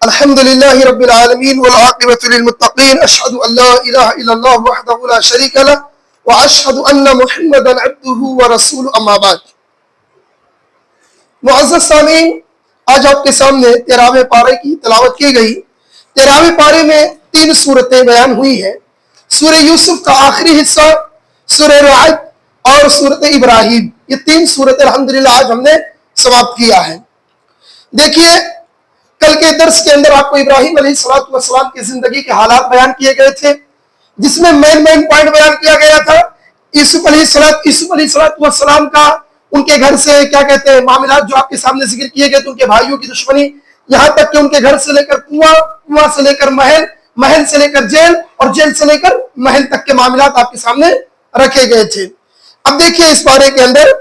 الحمد لله رب العالمين والعاقبة للمتقين أشهد أن لا إله إلا الله وحده لا شريك له وأشهد أن محمدا عبده ورسوله أما بعد. معزز سامعین، آج آپ کے سامنے 13ویں پارے کی تلاوت کی گئی. 13ویں پارے میں 3 صورتیں بیان ہوئی ہیں. سورہ یوسف کا آخری حصہ، سورہ رعد اور سورۃ ابراہیم. یہ 3 صورتیں الحمدللہ آج ہم نے سماپت کیا ہے. دیکھیے، کل کے درس کے اندر آپ کو ابراہیم علیہ السلام کی زندگی کے حالات بیان کیے گئے تھے، جس میں مین پوائنٹ بیان کیا گیا تھا یوسف علیہ السلام کا ان کے گھر سے کیا کہتے ہیں معاملات جو آپ کے سامنے ذکر کیے گئے تھے. ان کے بھائیوں کی دشمنی، یہاں تک کہ ان کے گھر سے لے کر کنواں سے لے کر محل، محل سے لے کر جیل اور جیل سے لے کر محل تک کے معاملات آپ کے سامنے رکھے گئے تھے. اب دیکھیے اس بارے کے اندر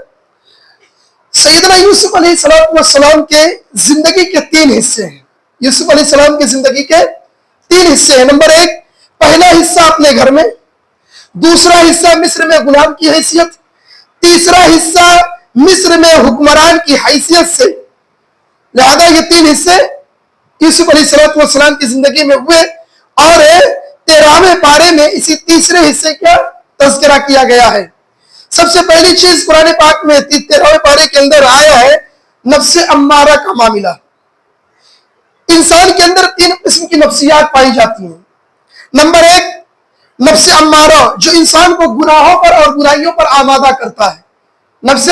سیدنا یوسف علیہ السلام کے زندگی کے 3 حصے ہیں. یوسف علیہ السلام کی زندگی کے 3 حصے ہیں. نمبر 1، پہلا حصہ اپنے گھر میں، دوسرا حصہ مصر میں غلام کی حیثیت، تیسرا حصہ مصر میں حکمران کی حیثیت سے. لہذا یہ 3 حصے یوسف علیہ السلام کی زندگی میں ہوئے اور 13ویں پارے میں اسی تیسرے حصے کا تذکرہ کیا گیا ہے. سب سے پہلی چیز قرآن پاک میں 13ویں پارے کے اندر آیا ہے نفس امارہ کا معاملہ. انسان کے اندر 3 قسم کی نفسیات پائی جاتی ہیں. نمبر 1، نفس امارہ جو انسان کو گناہوں پر اور برائیوں پر آمادہ کرتا ہے. نفس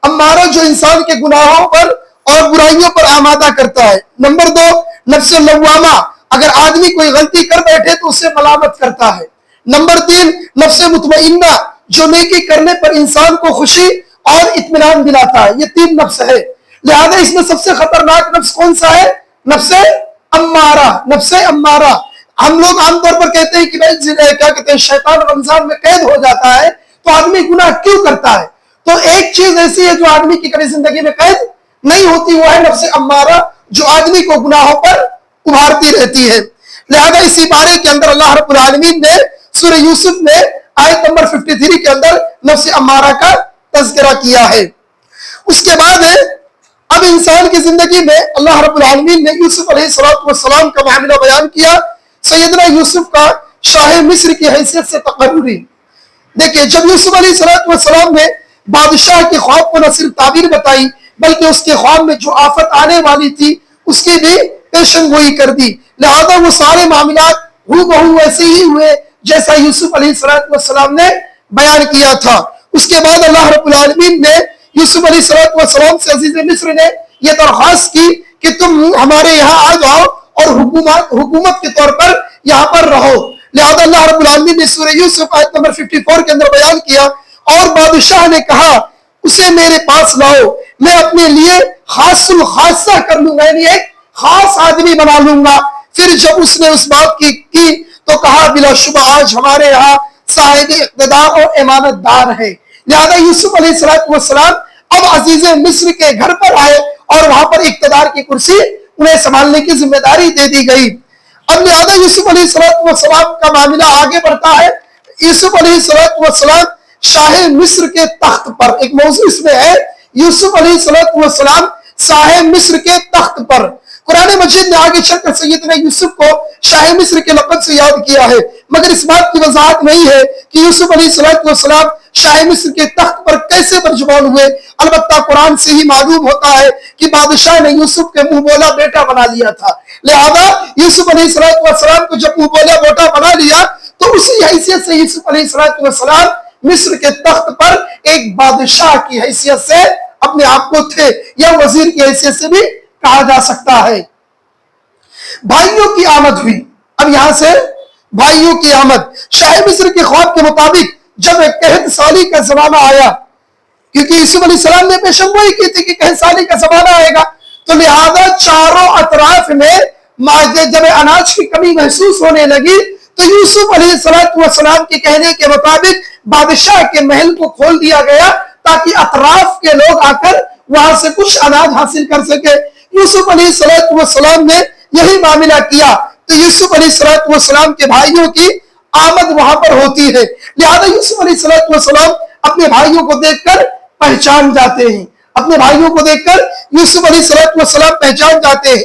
امارہ جو انسان کے گناہوں پر اور برائیوں پر آمادہ کرتا ہے. نمبر 2، نفس لوامہ، اگر آدمی کوئی غلطی کر بیٹھے تو اسے ملامت کرتا ہے. نمبر 3، نفس مطمئنہ جو نیکی کرنے پر انسان کو خوشی اور اطمینان دلاتا ہے. یہ 3 نفس ہے. لہذا اس میں سب سے خطرناک نفس کون سا ہے؟ نفس امارہ. نفس امارہ ہم لوگ عام طور پر کہتے ہیں کہ بھائی کیا کہتے ہیں شیطان رمضان میں قید ہو جاتا ہے تو آدمی گناہ کیوں کرتا ہے؟ تو ایک چیز ایسی ہے جو آدمی کی کبھی زندگی میں قید نہیں ہوتی، وہ ہے نفس امارہ جو آدمی کو گناہوں پر ابھارتی رہتی ہے. لہذا اسی بارے کے اندر اللہ رب العالمین نے سورہ یوسف میں آیت نمبر 53 کے اندر نفس امارہ کا تذکرہ کیا ہے. اس کے بعد اب انسان کی زندگی میں اللہ رب العالمین نے یوسف علیہ السلام کا معاملہ بیان کیا. سیدنا یوسف کا شاہ مصر کی حیثیت سے تقرری. دیکھیں، جب یوسف علیہ السلام نے بادشاہ کے خواب کو نہ صرف تعبیر بتائی بلکہ اس کے خواب میں جو آفت آنے والی تھی اس کی بھی پیشن گوئی کر دی. لہذا وہ سارے معاملات ہو بہو ویسے ہی ہوئے جیسا یوسف علیہ السلام نے بیان کیا تھا. اس کے بعد اللہ رب العالمین نے یوسف علیہ السلام سے عزیز مصر نے یہ درخواست کی کہ تم ہمارے یہاں آ جاؤ اور حکومت کے طور پر یہاں پر رہو. لہذا اللہ رب العالمین نے سورہ یوسف آیت نمبر 54 کے اندر بیان کیا، اور بادشاہ نے کہا اسے میرے پاس لاؤ، میں اپنے لیے خاص الخاصہ کر لوں گا، یعنی ایک خاص آدمی بنا لوں گا. پھر جب اس نے اس بات کی تو کہا بلا شبہ آج ہمارے یہاں صاحب اقتدار اور امانت دار ہے. لہذا یوسف علیہ السلام اب عزیز مصر کے گھر پر آئے اور وہاں پر اقتدار کی کرسی انہیں سنبھالنے کی ذمہ داری دے دی گئی. اب لہذا یوسف علیہ السلام کا معاملہ آگے بڑھتا ہے. یوسف علیہ السلام شاہ مصر کے تخت پر، ایک موضوع اس میں ہے یوسف علیہ السلام شاہ مصر کے تخت پر. قرآن مجید نے آگے چل کر سیدنا یوسف کو شاہ مصر کے لقب سے یاد کیا ہے، مگر اس بات کی وضاحت نہیں ہے کہ یوسف علیہ السلام شاہ مصر کے تخت پر کیسے برجمان ہوئے. البتہ قرآن سے ہی معلوم ہوتا ہے کہ بادشاہ نے یوسف کے منہ بولا بیٹا بنا لیا تھا. لہذا یوسف علیہ السلام کو جب منہ بولا بیٹا بنا لیا تو اسی حیثیت سے یوسف علیہ السلام مصر کے تخت پر ایک بادشاہ کی حیثیت سے اپنے آپ کو تھے، یا وزیر کی حیثیت سے بھی کہا جا سکتا ہے. بھائیوں کی آمد ہوئی. اب یہاں سے بھائیوں کی آمد. شاہ مصر کے خواب کے مطابق جب 61 سالی کا زمانہ آیا، کیونکہ یوسف علیہ السلام نے پیشن گوئی کی تھی کہ 61 سالی کا زمانہ آئے گا، تو لہذا چاروں اطراف میں جب اناج کی کمی محسوس ہونے لگی تو یوسف علیہ السلام کے کہنے کے مطابق بادشاہ کے محل کو کھول دیا گیا تاکہ اطراف کے لوگ آ کر وہاں سے کچھ اناج حاصل کر سکے. یوسف علیہ السلام نے یہی معاملہ کیا تو یوسف علیہ السلام کے بھائیوں کی آمد وہاں پر ہوتی ہے. لہذا یوسف علیہ السلام اپنے بھائیوں کو دیکھ کر پہچان جاتے ہیں. اپنے بھائیوں کو دیکھ کر یوسف علیہ السلام پہچان جاتے ہیں.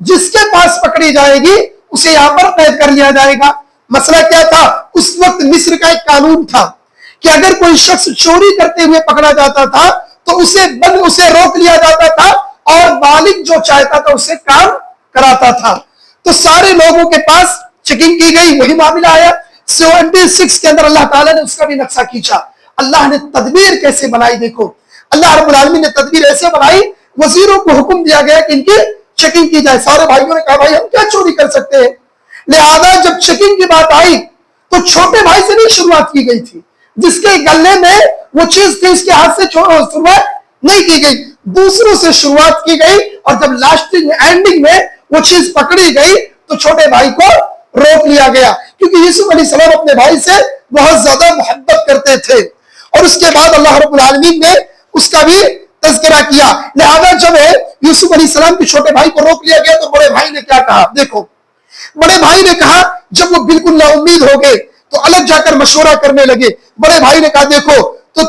جس کے پاس پکڑی جائے گی اسے یہاں پر قید کر لیا جائے گا۔ مسئلہ کیا تھا؟ اس وقت مصر کا ایک قانون تھا کہ اگر کوئی شخص چوری کرتے ہوئے پکڑا جاتا تھا تو اسے روک لیا جاتا تھا اور مالک جو چاہتا تھا اسے کام کراتا تھا۔ تو سارے لوگوں کے پاس چیکنگ کی گئی، وہی معاملہ آیا 76 کے اندر اللہ تعالیٰ نے اس کا بھی نقشہ کھینچا۔ اللہ نے تدبیر کیسے بنائی دیکھو، اللہ رب العالمین نے تدبیر ایسے بنائی، وزیروں کو حکم دیا گیا کہ ان کی چیکنگ کی جائے۔ سارے بھائیوں نے کہا بھائی ہم کیا چوری کر سکتے ہیں، لہذا جب چیکنگ کی بات آئی تو چھوٹے بھائی سے نہیں شروعات کی گئی تھی، جس کے گلے میں وہ چیز تھی اس کے ہاتھ سے شروعات نہیں کی گئی، دوسروں سے شروعات کی گئی، اور جب لاسٹنگ اینڈنگ میں وہ چیز پکڑی گئی تو چھوٹے بھائی کو روک لیا گیا، کیونکہ یوسف علیہ السلام اپنے بھائی سے بہت زیادہ محبت کرتے تھے۔ اور اس کے بعد اللہ رب العالمین نے اس کا بھی تذکرہ کیا، لہذا جب یوسف علیہ السلام کے چھوٹے بھائی کو روک لیا گیا تو بڑے بھائی نے کیا کہا؟ دیکھو بڑے بھائی نے کہا، جب وہ بالکل نا امید ہو گئے تو الگ جا کر مشورہ کرنے لگے۔ بڑے بھائی نے کہا دیکھو تو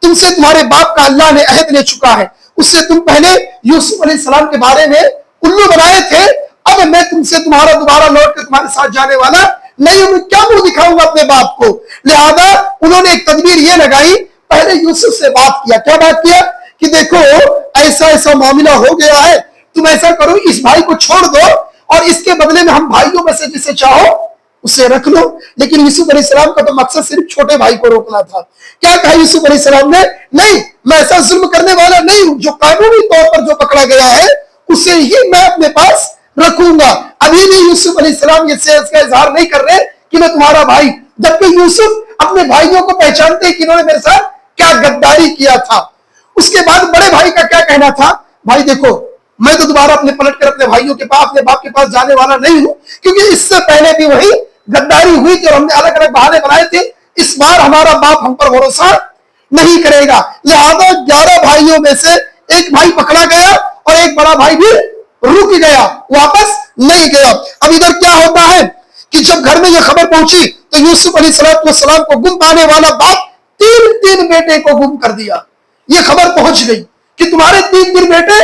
تم سے تمہارے باپ کا اللہ نے عہد لے چکا ہے، اس سے تم پہلے یوسف علیہ السلام کے بارے میں الو بنائے تھے، اب میں تم سے تمہارا دوبارہ لوٹ کے تمہارے ساتھ جانے والا نہیں ہوں، کیا منہ دکھاؤں گا اپنے باپ کو؟ لہذا انہوں نے ایک تدبیر یہ لگائی، پہلے یوسف سے بات کیا۔ کیا بات کیا؟ کہ دیکھو ایسا ایسا معاملہ ہو گیا ہے، تم ایسا کرو اس بھائی کو چھوڑ دو اور اس کے بدلے میں ہم بھائیوں میں سے جسے چاہو اسے رکھ لو۔ لیکن یوسف علیہ السلام کا تو مقصد صرف چھوٹے بھائی کو روکنا تھا۔ کیا کہا یوسف علیہ السلام نے؟ نہیں، میں ایسا ظلم کرنے والا نہیں ہوں، جو قانونی طور پر جو پکڑا گیا ہے اسے ہی میں اپنے پاس رکھوں گا۔ ابھی بھی یوسف علیہ السلام یہ اس کا اظہار نہیں کر رہے کہ میں تمہارا بھائی، جبکہ یوسف اپنے بھائیوں کو پہچانتے ہیں کہ انہوں نے میرے ساتھ کیا غداری کیا تھا۔ اس کے بعد بڑے بھائی کا کیا کہنا تھا؟ بھائی دیکھو میں تو دوبارہ پلٹ کر اپنے بھائیوں کے پاس، اپنے باپ کے پاس جانے والا نہیں ہوں، کیونکہ اس سے پہلے بھی وہی غداری ہوئی تھی اور ہم نے الگ الگ بہانے بنائے تھے، اس بار ہمارا باپ ہم پر بھروسہ نہیں کرے گا۔ لہذا 11 بھائیوں میں سے ایک بھائی پکڑا گیا اور ایک بڑا بھائی بھی رک گیا، واپس نہیں گیا۔ اب ادھر کیا ہوتا ہے کہ جب گھر میں یہ خبر پہنچی تو یوسف علیہ السلام کو گم پانے والا باپ تین بیٹے کو گم کر دیا۔ یہ خبر پہنچ گئی کہ تمہارے 3 بیٹے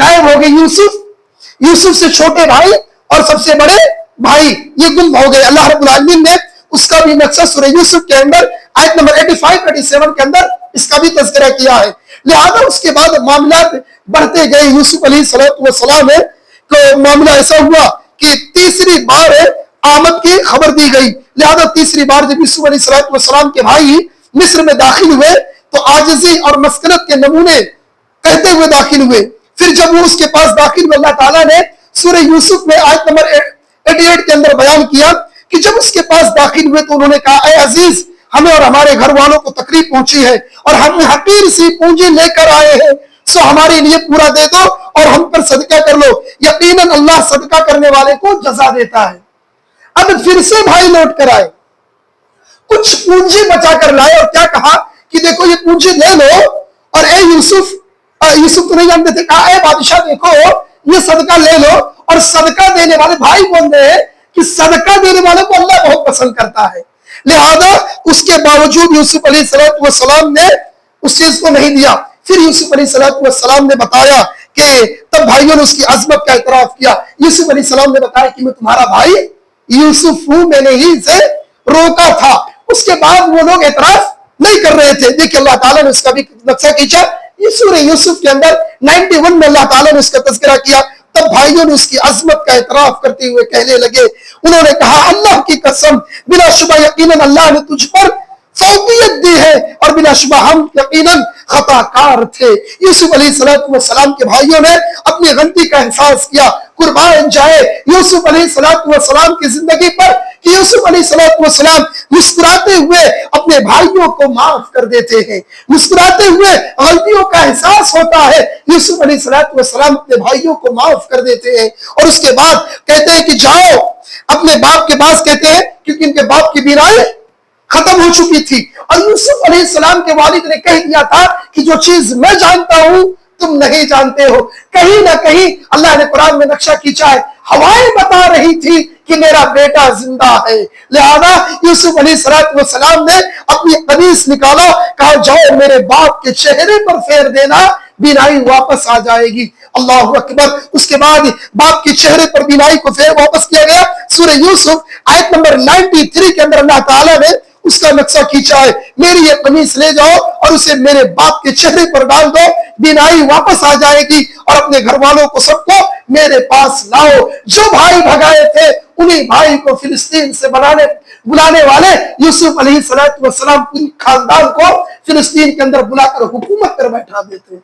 غائب ہو گئے، یوسف سے چھوٹے بھائی اور سب سے بڑے بھائی یہ گم ہو گئے۔ اللہ رب العالمین نے اس کا بھی مقصد سورہ یوسف کے اندر آیت نمبر 85-87 کے اندر اس کا بھی تذکرہ کیا ہے۔ لہذا اس کے بعد معاملات بڑھتے گئے۔ یوسف علیہ السلام کو معاملہ ایسا ہوا کہ تیسری بار آمد کی خبر دی گئی، لہذا تیسری بار جب یوسف علیہ السلام کے بھائی مصر میں داخل ہوئے تو عاجزی اور مسکنت کے نمونے کہتے ہوئے داخل ہوئے۔ پھر جب وہ اس کے پاس داخل ہوئے، اللہ تعالیٰ نے سورہ یوسف میں آیت نمبر 88 کے اندر بیان کیا کہ جب اس کے پاس داخل ہوئے تو انہوں نے کہا اے عزیز، ہمیں اور ہمارے گھر والوں کو تکلیف پہنچی ہے اور ہم حقیر سی پونجی لے کر آئے ہیں، سو ہمارے لیے پورا دے دو اور ہم پر صدقہ کر لو، یقیناً اللہ صدقہ کرنے والے کو جزا دیتا ہے۔ اب پھر سے بھائی لوٹ کر آئے، کچھ پونجی بچا کر لائے اور کیا کہا کہ دیکھو یہ پونجی لے لو، اور اے یوسف تو نہیں جانتے تھے، کہا اے بادشاہ دیکھو یہ صدقہ لے لو، اور صدقہ دینے والے بھائی بول رہے ہیں کہ صدقہ دینے والے کو اللہ بہت پسند کرتا ہے، لہذا اس کے باوجود یوسف علیہ السلام نے اس چیز کو نہیں دیا۔ پھر یوسف علیہ السلام نے بتایا کہ تب بھائیوں نے اس کی عظمت کا اعتراف کیا۔ یوسف علیہ السلام نے بتایا کہ میں تمہارا بھائی یوسف ہوں، میں نے ہی اسے روکا تھا۔ اس کے بعد وہ لوگ اعتراف نہیں کر رہے تھے۔ دیکھیں اللہ تعالیٰ نے اس کا بھی نقشہ کھینچا، یہ سورہ یوسف کے اندر 91 میں اللہ تعالیٰ نے اس کا تذکرہ کیا۔ تب بھائیوں نے اس کی عظمت کا اعتراف کرتے ہوئے کہنے لگے، انہوں نے کہا اللہ کی قسم بلا شبہ یقیناً اللہ نے تجھ پر فوقیت دی ہے اور بلا شبہ ہم یقیناً خطا کار تھے۔ یوسف علیہ السلام کے بھائیوں نے اپنی غلطی کا احساس کیا۔ قربان جائے یوسف علیہ السلام کی زندگی پر کہ یوسف علیہ السلام مسکراتے ہوئے اپنے بھائیوں کو معاف کر دیتے ہیں، مسکراتے ہوئے غلطیوں کا احساس ہوتا ہے، یوسف علیہ السلام اپنے بھائیوں کو معاف کر دیتے ہیں، اور اس کے بعد کہتے ہیں کہ جاؤ اپنے باپ کے پاس، کہتے ہیں کیونکہ ان کے باپ کی بیرائی ختم ہو چکی تھی، اور یوسف علیہ السلام کے والد نے کہہ دیا تھا کہ جو چیز میں جانتا ہوں تم نہیں جانتے ہو۔ کہیں نہ کہیں اللہ نے قرآن میں نقشہ کھینچا ہے، ہوائیں بتا رہی تھی کہ میرا بیٹا زندہ ہے، لہذا یوسف علیہ السلام نے اپنی قمیص نکالا، کہا جاؤ میرے باپ کے چہرے پر پھیر دینا بینائی واپس آ جائے گی. اللہ اکبر. اس کے بعد باپ کے چہرے پر بینائی کو پھر واپس کیا گیا. سورہ یوسف آیت نمبر 93 کے اندر اللہ تعالیٰ نے اس کا نقشہ کھینچا ہے. میری یہ قمیص لے جاؤ اور اسے میرے باپ کے چہرے پر ڈال دو, بینائی واپس آ جائے گی, اور اپنے گھر والوں کو سب کو میرے پاس لاؤ. جو بھائی بھگائے تھے انہی بھائی کو فلسطین سے بلانے والے یوسف علیہ السلام پوری خاندان کو فلسطین کے اندر بلا کر حکومت پر بیٹھا دیتے.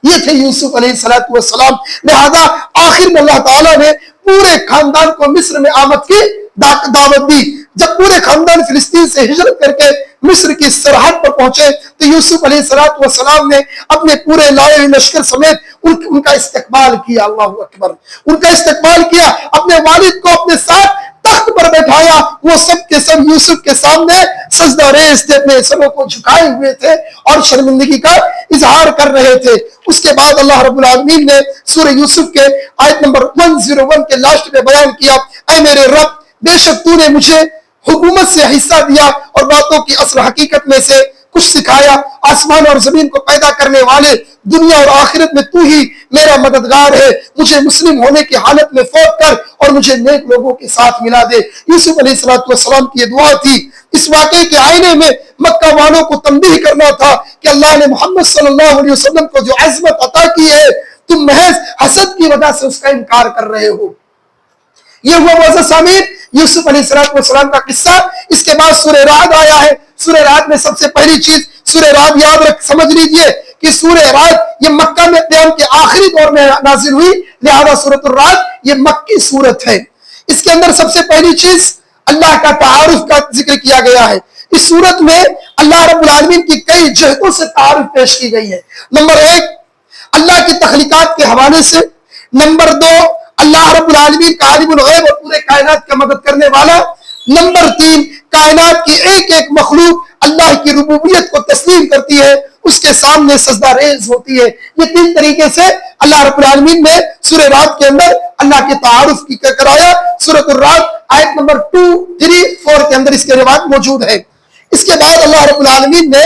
یہ تھے یوسف علیہ السلام. لہذا آخر میں اللہ تعالیٰ نے پورے خاندان کو مصر میں آمد کی دعوت دی. جب پورے خاندان فلسطین سے ہجرت کر کے مصر کی سرحد پر پہنچے تو یوسف علیہ السلام نے اپنے پورے لائے لشکر سمیت ان کا استقبال کیا. اللہ اکبر. ان کا استقبال کیا, اپنے والد کو اپنے ساتھ تخت پر بیٹھایا. وہ سب کے سب یوسف کے سامنے سجدہ ریز تھے, اپنے سروں کو جھکائے ہوئے تھے اور شرمندگی کا اظہار کر رہے تھے. اس کے بعد اللہ رب العالمین نے سورہ یوسف کے آیت نمبر 101 کے لاسٹ میں بیان کیا, اے میرے رب, بے شک تو نے مجھے حکومت سے حصہ دیا اور باتوں کی اصل حقیقت میں سے کچھ سکھایا. آسمان اور زمین کو پیدا کرنے والے, دنیا اور آخرت میں تو ہی میرا مددگار ہے. مجھے مسلم ہونے کی حالت میں فوت کر اور مجھے نیک لوگوں کے ساتھ ملا دے. یوسف علیہ السلام کی یہ دعا تھی. اس واقعے کے آئینے میں مکہ والوں کو تنبیہ کرنا تھا کہ اللہ نے محمد صلی اللہ علیہ وسلم کو جو عظمت عطا کی ہے, تم محض حسد کی وجہ سے اس کا انکار کر رہے ہو. یہ ہوا معزز سامعین یوسف علیہ السلام کا قصہ. اس کے بعد سورہ رعد آیا ہے. سورہ رعد میں سب سے پہلی چیز سورہ رعد یاد سمجھ لیجئے کہ سورہ رعد یہ مکہ میں قیام کے آخری دور میں نازل ہوئی, لہذا سورۃ الرعد یہ مکی سورت ہے. اس کے اندر سب سے پہلی چیز اللہ کا تعارف کا ذکر کیا گیا ہے. اس سورت میں اللہ رب العالمین کی کئی جہتوں سے تعارف پیش کی گئی ہے. نمبر 1 اللہ کی تخلیقات کے حوالے سے. نمبر 2 اللہ رب العالمین کا عالم الغیب اور پورے کائنات کا مدد کرنے والا. نمبر 3 کائنات کی ایک ایک مخلوق اللہ کی ربوبیت کو تسلیم کرتی ہے, اس کے سامنے سجدہ ریز ہوتی ہے. یہ 3 طریقے سے اللہ رب العالمین نے سورہ رعد کے اندر اللہ کے تعارف کی کرایا. سورۃ الرعد آیت نمبر 2, 3, 4 کے اندر اس کے روایت موجود ہے. اس کے بعد اللہ رب العالمین نے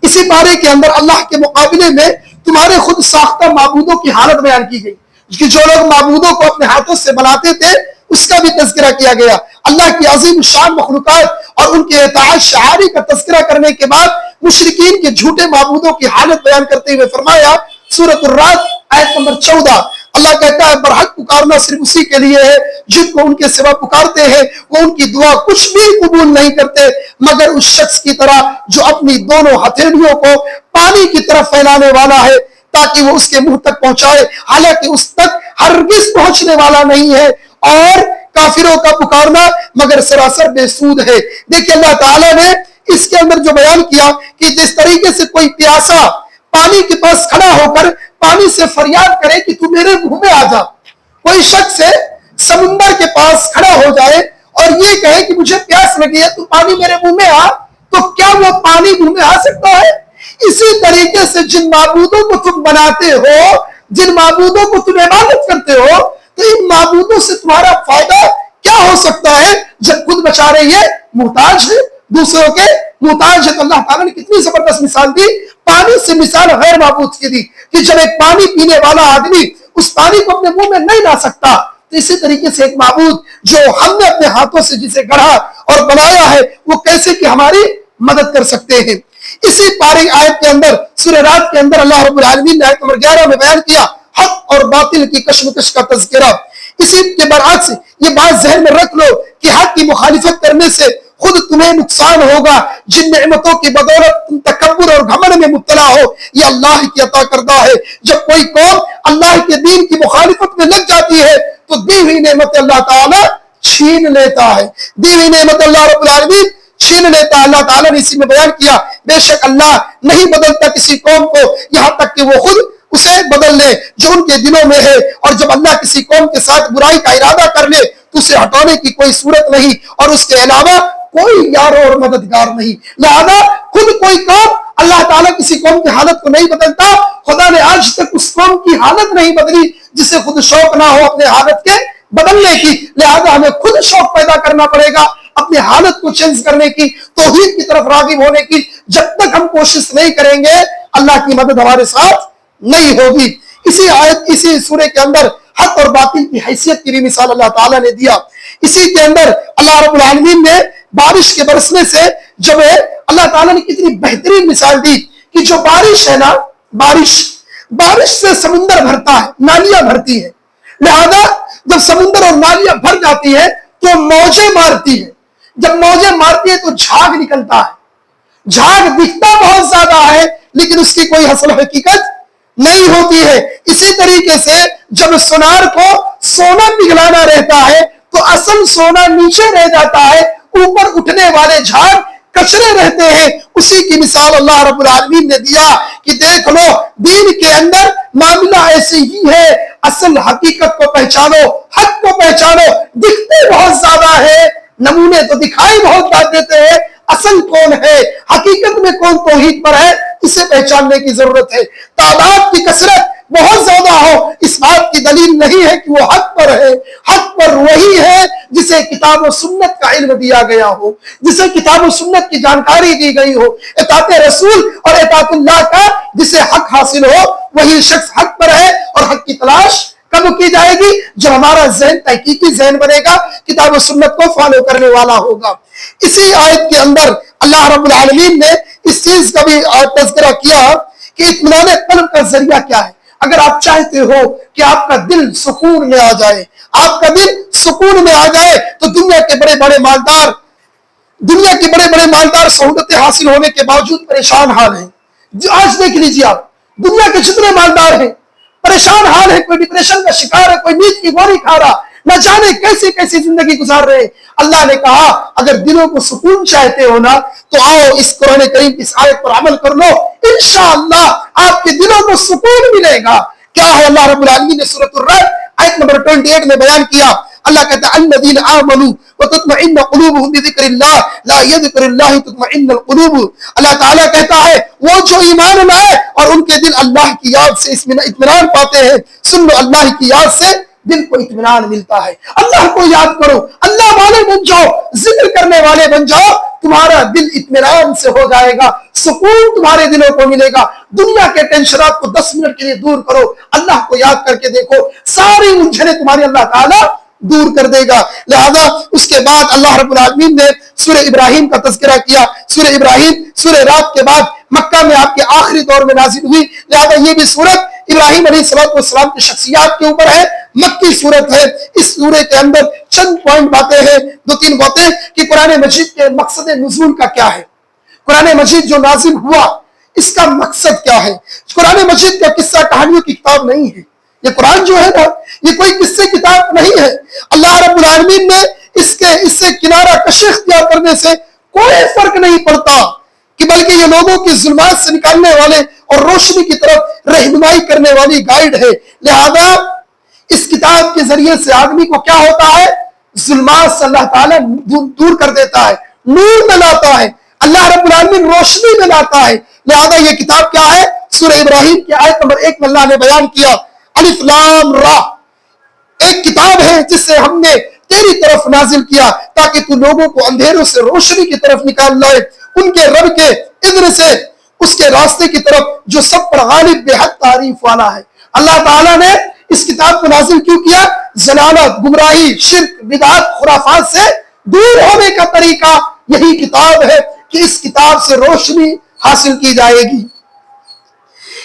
اسی پارے کے اندر اللہ کے مقابلے میں تمہارے خود ساختہ معبودوں کی حالت بیان کی گئی کہ جو لوگ معبودوں کو اپنے ہاتھوں سے بناتے تھے اس کا بھی تذکرہ کیا گیا. اللہ کی عظیم شان مخلوقات اور ان کے اطاعت شعاری کا تذکرہ کرنے کے بعد مشرکین کے جھوٹے معبودوں کی حالت بیان کرتے ہوئے فرمایا سورۃ الرعد آیت نمبر 14 اللہ کہتا ہے برحق پکارنا صرف اسی کے لیے ہے جن کو ان کے سوا پکارتے ہیں وہ ان کی دعا کچھ بھی قبول نہیں کرتے مگر اس شخص کی طرح جو اپنی دونوں ہتھیلیوں کو پانی کی طرف پھیلانے والا ہے تاکہ وہ اس کے منہ تک پہنچائے, حالانکہ اس تک ہرگز پہنچنے والا نہیں ہے, اور کافروں کا پکارنا مگر سراسر بے سود ہے. دیکھیں اللہ تعالیٰ نے اس کے اندر جو بیان کیا کہ جس طریقے سے کوئی پیاسا پانی کے پاس کھڑا ہو کر پانی سے فریاد کرے کہ تو میرے منہ میں آ جا, کوئی شخص سمندر کے پاس کھڑا ہو جائے اور یہ کہے کہ مجھے پیاس لگی ہے تو پانی میرے منہ میں آ, تو کیا وہ پانی منہ میں آ سکتا ہے؟ اسی طریقے سے جن معبودوں کو تم بناتے ہو, جن معبودوں کو تم عبادت کرتے ہو, تو ان معبودوں سے تمہارا فائدہ کیا ہو سکتا ہے جب خود بچارے یہ محتاج ہے, دوسروں کے محتاج ہے. تو اللہ تعالیٰ نے کتنی زبردست مثال دی, پانی سے مثال غیر معبود کی دی کہ جب ایک پانی پینے والا آدمی اس پانی کو اپنے منہ میں نہیں لا سکتا, تو اسی طریقے سے ایک معبود جو ہم نے اپنے ہاتھوں سے جسے گڑھا اور بنایا ہے وہ کیسے کہ ہماری مدد کر سکتے ہیں. اسی پاری آیت کے اندر سورہ رعد کے اندر اللہ رب العالمین نے آیت نمبر 11 میں بیان کیا حق اور باطل کی کشمکش کا تذکرہ. اسی کے برعکس یہ بات ذہن میں رکھ لو کہ حق کی مخالفت کرنے سے خود تمہیں نقصان ہوگا. جن نعمتوں کی بدولت تم تکبر اور گھمنڈ میں مبتلا ہو یہ اللہ کی عطا کردہ ہے. جب کوئی قوم اللہ کے دین کی مخالفت میں لگ جاتی ہے تو دی ہوئی نعمت اللہ تعالیٰ چھین لیتا ہے, دی ہوئی نعمت اللہ رب العالمین چھین لیتا. اللہ تعالیٰ نے اسی میں بیان کیا بے شک اللہ نہیں بدلتا کسی قوم کو یہاں تک کہ وہ خود اسے بدل لے جو ان کے دلوں میں ہے, اور جب اللہ کسی قوم کے ساتھ برائی کا ارادہ کر لے تو اسے ہٹانے کی کوئی صورت نہیں اور اس کے علاوہ کوئی یار اور مددگار نہیں. لہذا خود کوئی قوم اللہ تعالیٰ کسی قوم کی حالت کو نہیں بدلتا. خدا نے آج تک اس قوم کی حالت نہیں بدلی جسے خود شوق نہ ہو اپنے حالت کے بدلنے کی. لہذا ہمیں خود شوق پیدا کرنا پڑے گا اپنی حالت کو چینج کرنے کی, توحید کی طرف راغب ہونے کی. جب تک ہم کوشش نہیں کریں گے اللہ کی مدد ہمارے ساتھ نہیں ہوگی۔ اسی آیت اسی سورے کے اندر حق اور باطل کی حیثیت کی بھی مثال اللہ تعالیٰ نے دیا۔ اسی کے اندر اللہ رب العالمین نے بارش کے برسنے سے جب اللہ تعالیٰ نے کتنی بہترین مثال دی کہ جو بارش ہے نا، بارش سے سمندر بھرتا ہے، نالیاں بھرتی ہے، لہذا جب سمندر اور نالیاں بھر جاتی ہے تو موجیں مارتی ہے، جب موجیں مارتی ہے تو جھاگ نکلتا ہے، جھاگ دکھتا بہت زیادہ ہے لیکن اس کی کوئی اصل حقیقت نہیں ہوتی ہے۔ اسی طریقے سے جب سونار کو سونا پگھلانا رہتا ہے تو اصل سونا نیچے رہ جاتا ہے، اوپر اٹھنے والے جھاگ کچرے رہتے ہیں۔ اسی کی مثال اللہ رب العالمین نے دیا کہ دیکھ لو دین کے اندر معاملہ ایسے ہی ہے، اصل حقیقت کو پہچانو، حق کو پہچانو۔ دکھتے بہت زیادہ ہے، نمونے تو دکھائی بہت دیتے ہیں، اصل کون ہے، حقیقت میں کون توحید پر ہے، اسے پہچاننے کی ضرورت ہے۔ تعداد کی کثرت بہت زیادہ ہو اس بات کی دلیل نہیں ہے کہ وہ حق پر ہے۔ حق پر وہی ہے جسے کتاب و سنت کا علم دیا گیا ہو، جسے کتاب و سنت کی جانکاری دی گئی ہو، اطاعت رسول اور اطاعت اللہ کا جسے حق حاصل ہو، وہی شخص حق پر ہے۔ اور حق کی تلاش کب کی جائے گی؟ جب ہمارا ذہن تحقیقی ذہن بنے گا، کتاب و سنت کو فالو کرنے والا ہوگا۔ اسی آیت کے اندر اللہ رب العالمین نے اس چیز کا بھی تذکرہ کیا کہ اطمینان قلب کا ذریعہ کیا ہے۔ اگر آپ چاہتے ہو کہ آپ کا دل سکون میں آ جائے، آپ کا دل سکون میں آ جائے، تو دنیا کے بڑے بڑے مالدار سہولتیں حاصل ہونے کے باوجود پریشان حال ہیں۔ آج دیکھ لیجیے آپ، دنیا کے جتنے مالدار ہیں پریشان حال ہے، کوئی ڈپریشن کا شکار ہے، کوئی نیند کی گولی کھا رہا، نہ جانے کیسی زندگی گزار رہے ہیں۔ اللہ نے کہا اگر دلوں کو سکون چاہتے ہو نا تو آؤ اس قرآن کریم کی اس آیت پر عمل کر لو، انشاءاللہ آپ کے دلوں کو سکون ملے گا۔ کیا ہے؟ اللہ رب العالمین نے سورۃ الرعد آیت نمبر 28 میں بیان کیا۔ اللہ کہتا ہے الذین آمنوا وتطمئن قلوبهم بذکر اللہ لا یذکر اللہ تطمئن القلوب۔ اللہ تعالیٰ کہتا ہے وہ جو ایمان لائے اور ان کے دل اللہ کی یاد سے اطمینان پاتے ہیں۔ سن لو، اللہ کی یاد سے دل کو اطمینان ملتا ہے۔ اللہ کو یاد کرو، اللہ والے بن جاؤ، ذکر کرنے والے بن جاؤ، تمہارا دل اطمینان سے ہو جائے گا، سکون تمہارے دلوں کو ملے گا۔ دنیا کے ٹینشنات کو 10 منٹ کے لیے دور کرو، اللہ کو یاد کر کے دیکھو، ساری الجھنیں تمہاری اللہ تعالیٰ دور کر دے گا۔ لہذا اس کے بعد اللہ رب العالمین نے سورہ ابراہیم کا تذکرہ کیا۔ سورہ ابراہیم سورہ رات کے بعد مکہ میں آپ کے آخری دور میں نازل ہوئی، لہذا یہ بھی سورت ابراہیم علیہ السلام کی شخصیات کے اوپر ہے، مکی صورت ہے۔ اس سورے کے اندر چند پوائنٹ باتیں ہیں، 2-3 باتیں کہ قرآن مجید کے مقصد نزول کا کیا ہے، قرآن مجید جو نازل ہوا اس کا مقصد کیا ہے۔ قرآن مجید کا قصہ کہانیوں کی کتاب نہیں ہے، یہ قرآن جو ہے نا یہ کوئی قصے کتاب نہیں ہے۔ اللہ رب العالمین نے اس سے کنارہ کشی اختیار کرنے سے کوئی فرق نہیں پڑتا کہ بلکہ یہ لوگوں کی ظلمات سے نکالنے والے اور روشنی کی طرف رہنمائی کرنے والی گائیڈ ہے۔ لہذا اس کتاب کے ذریعے سے آدمی کو کیا ہوتا ہے؟ ظلمات سے اللہ تعالیٰ دور کر دیتا ہے، نور میں لاتا ہے، اللہ رب العالمین روشنی میں لاتا ہے۔ لہذا یہ کتاب کیا ہے؟ سورہ ابراہیم کی آیت نمبر 1 میں اللہ نے بیان کیا الف لام را، ایک کتاب ہے جس سے ہم نے تیری طرف نازل کیا تاکہ تو لوگوں کو اندھیروں سے روشنی کی طرف نکال لائے، ان کے رب کے اذن سے اس کے راستے کی طرف جو سب پر غالب بے حد تعریف والا ہے۔ اللہ تعالیٰ نے اس کتاب کو نازل کیوں کیا؟ ضلالت، گمراہی، شرک، بدعت، خرافات سے دور ہونے کا طریقہ یہی کتاب ہے کہ اس کتاب سے روشنی حاصل کی جائے گی۔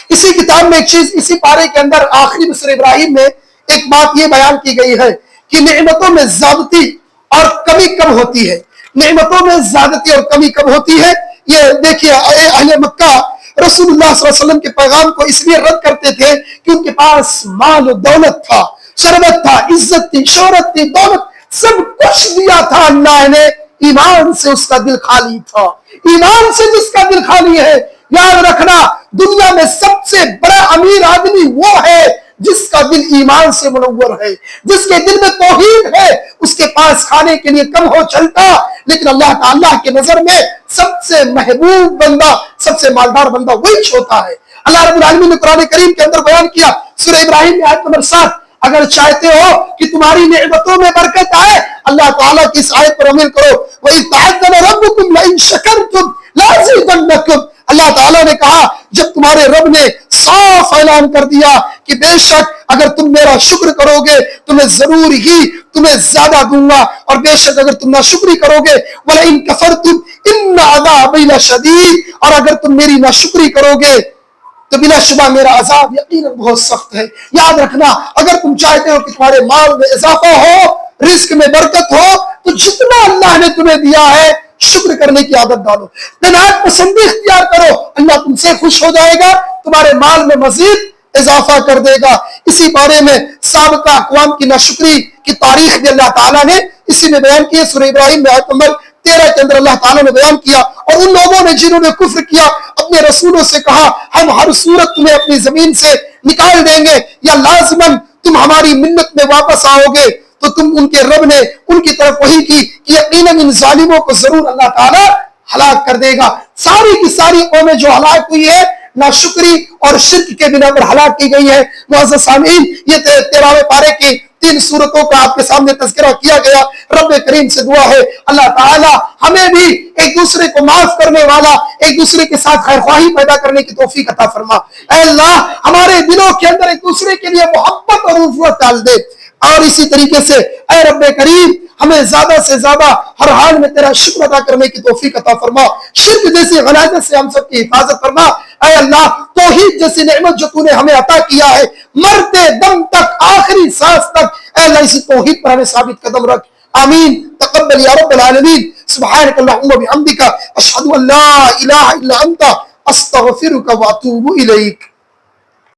اسی کتاب میں ایک چیز، اسی پارے کے اندر آخری سورہ ابراہیم میں ایک بات یہ بیان کی گئی ہے کہ نعمتوں میں زیادتی اور کمی کب ہوتی ہے، نعمتوں میں زیادتی اور کمی کب ہوتی ہے۔ یہ دیکھیے اہل مکہ رسول اللہ صلی اللہ علیہ وسلم کے پیغام کو اس لیے رد کرتے تھے کہ ان کے پاس مال و دولت تھا، ثروت تھا، عزت تھی، شہرت تھی، دولت، سب کچھ دیا تھا اللہ نے، ایمان سے اس کا دل خالی تھا۔ ایمان سے جس کا دل خالی ہے، یاد رکھنا دنیا میں سب سے بڑا امیر آدمی وہ ہے جس کا دل ایمان سے منور ہے، جس کے دل میں توحید ہے۔ اس کے پاس کھانے کے لیے کم ہو چلتا، لیکن اللہ تعالیٰ کی نظر میں سب سے محبوب بندہ، سب سے مالدار بندہ وہی ہوتا ہے۔ اللہ رب العالمین نے قرآن کریم کے اندر بیان کیا سورہ ابراہیم میں آیت نمبر 7، اگر چاہتے ہو کہ تمہاری نعمتوں میں برکت آئے، اللہ تعالیٰ کی اس آیت پر عمل کرو۔ وَإِذْ تَعَذَّنَ رَبُّكُمْ لَئِن شَكَرْتُمْ لَأَزِيدَنَّكُمْ، اللہ تعالیٰ نے کہا جب تمہارے رب نے صاف اعلان کر دیا کہ بے شک اگر تم میرا شکر کرو گے تو میں ضرور ہی تمہیں زیادہ دوں گا، اور بے شک اگر تم ناشکری کرو گے وَلَئِن كَفَرْتُمْ إِنَّ عَذَابِي لَشَدِيدٌ، اور اگر تم میری ناشکری کرو گے تو بلا شبہ میرا عذاب یقیناً بہت سخت ہے۔ یاد رکھنا، اگر تم چاہتے ہو کہ تمہارے مال میں اضافہ ہو، رزق میں برکت ہو، تو جتنا اللہ نے تمہیں دیا ہے شکر کرنے کی عادت ڈالو، قناعت پسندی اختیار کرو، اللہ تم سے خوش ہو جائے گا، تمہارے مال میں مزید اضافہ کر دے گا۔ اسی بارے میں سابقہ اقوام کی ناشکری کی تاریخ بھی اللہ تعالیٰ نے اسی میں بیان کی ہے۔ سورہ ابراہیم میں آیت نمبر 13 کے اندر اللہ تعالیٰ نے بیان کیا، اور ان لوگوں نے جنہوں نے کفر کیا اپنے رسولوں سے کہا ہم ہر صورت تمہیں اپنی زمین سے نکال دیں گے یا لازماً تم ہماری منت میں واپس آؤ گے، تو تم ان کے رب نے ان کی طرف وحی کی کہ یقیناً ان ظالموں کو ضرور اللہ تعالیٰ ہلاک کر دے گا۔ ساری کی ساری قومیں جو ہلاک ہوئی ہے ناشکری اور شرک کے بنا پر ہلاک کی گئی ہے۔ معزز سامعین، یہ 13ویں پارے کی 3 سورتوں کا آپ کے سامنے تذکرہ کیا گیا۔ رب کریم سے دعا ہے اللہ تعالی ہمیں بھی ایک دوسرے کو معاف کرنے والا، ایک دوسرے کے ساتھ خیر خواہی پیدا کرنے کی توفیق عطا فرما۔ اے اللہ ہمارے دلوں کے اندر ایک دوسرے کے لیے محبت اور الفت ڈال دے، اور اسی طریقے سے اے رب کریم ہمیں زیادہ سے زیادہ ہر حال میں تیرا شکر ادا کرنے کی توفیق عطا فرما۔ شرک جیسی غلاظت سے ہم سب کی حفاظت فرما۔ اے اللہ توحید جیسی نعمت جو تو نے ہمیں عطا کیا ہے، مرتے دم تک آخری سانس تک اے اللہ اسی توحید پر ہمیں ثابت قدم رکھ۔ آمین۔ تقبل یا رب العالمین۔ سبحانک اللہم و بحمدک، اشہد ان لا الہ الا انت، استغفرک واتوب الیک۔